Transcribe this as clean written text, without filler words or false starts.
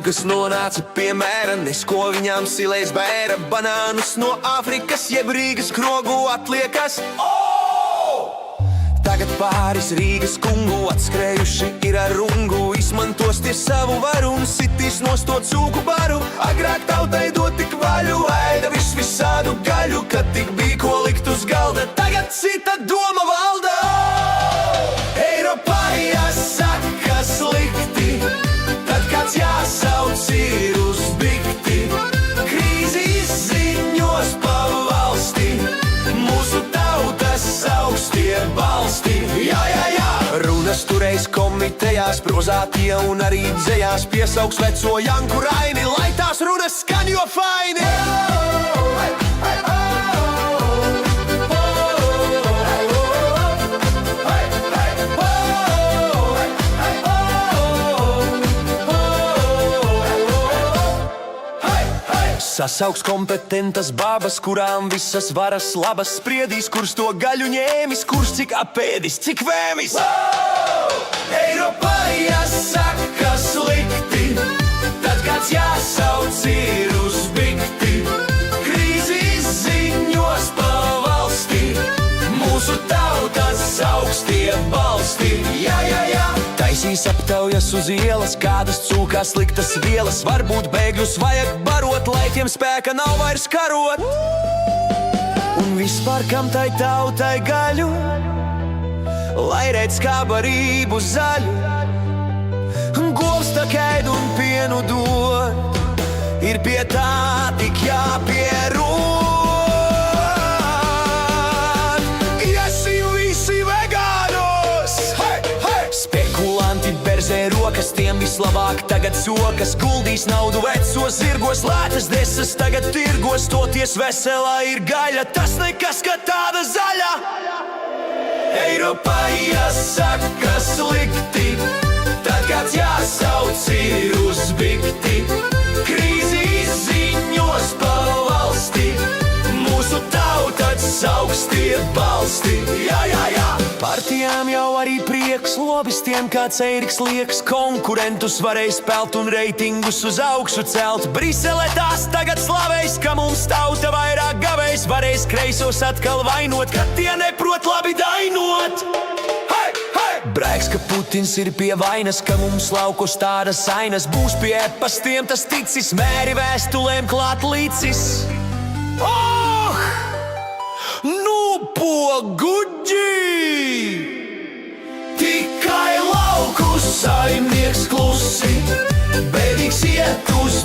kas nonāca pie mēra, nes ko viņām silēs bēra. Banānus no Āfrikas, jeb Rīgas krogu atliekas. Tagad pāris Rīgas kungu atskrējuši ir ar rungu. Izmantos tie savu varu un sitīs nost to cūku baru. Agrāk tautai dot tik vaļu, ēda visādu gaļu, kad tik bija ko likt uz galda. Tagad cita doma valda. Eiropā jāsaka slikti, tad kāds jāsauc ir uz bikti. Krīzi izziņos pa valsti, mūsu tautas augstie balsti. Jā, runas tureiz komitejās, prozātie un arī dzejās. Piesauks veco Janku Raini, lai tās runas skan jo faini. Sasauks kompetentas babas, kurām visas varas labas. Spriedīs, kurs to gaļu ņēmis, kurs cik apēdis, cik vēmis. Eiropā jāsaka slikti, tad kāds jāsauc ir uz bikti. Krīzi izziņos pa valsti, mūsu tautas augstie balsti. Jā, taisīs aptaujas uz ielas, kādas cūkās sliktas vielas. Varbūt bēgļus vajag barot, lai tiem spēka nav vairs karot. Un vispār kam tai tautai gaļu, lai redz kā barību zaļu. Govs tak ēd un pienu dod, ir pie tā tik jāpierod. Iesim visi vegānos! Spekulanti berzē rokas, tiem vislabāk tagad sokas. Guldīs naudu vecos zirgos, lētas desas tagad tirgos. Toties veselā ir gaļa, tas nekas, ka tāda zaļa. Eiropā jāsaka slikti, tad kāds jāsauc ir uz bikti. Krīzi izziņos pa valsti, mūsu tautas augstie balsti. Jā, partijām jau arī prieks, lobistiem kāds Eiriks Lieks. Konkurentus varēs pelt un reitingus uz augšu celt. Brisele tās tagad slavēs, ka mums tauta vairāk gavējs. Varēs kreisos atkal vainot, ka tie neprot labi dainot. Brēks, ka Putins ir pie vainas, ka mums laukos tādas ainas. Būs pie epastiem tas ticis, mēri vēstulēm klāt līcis. Nu poguģi! Tikai lauku saimnieks klusi, bēdīgs iet uz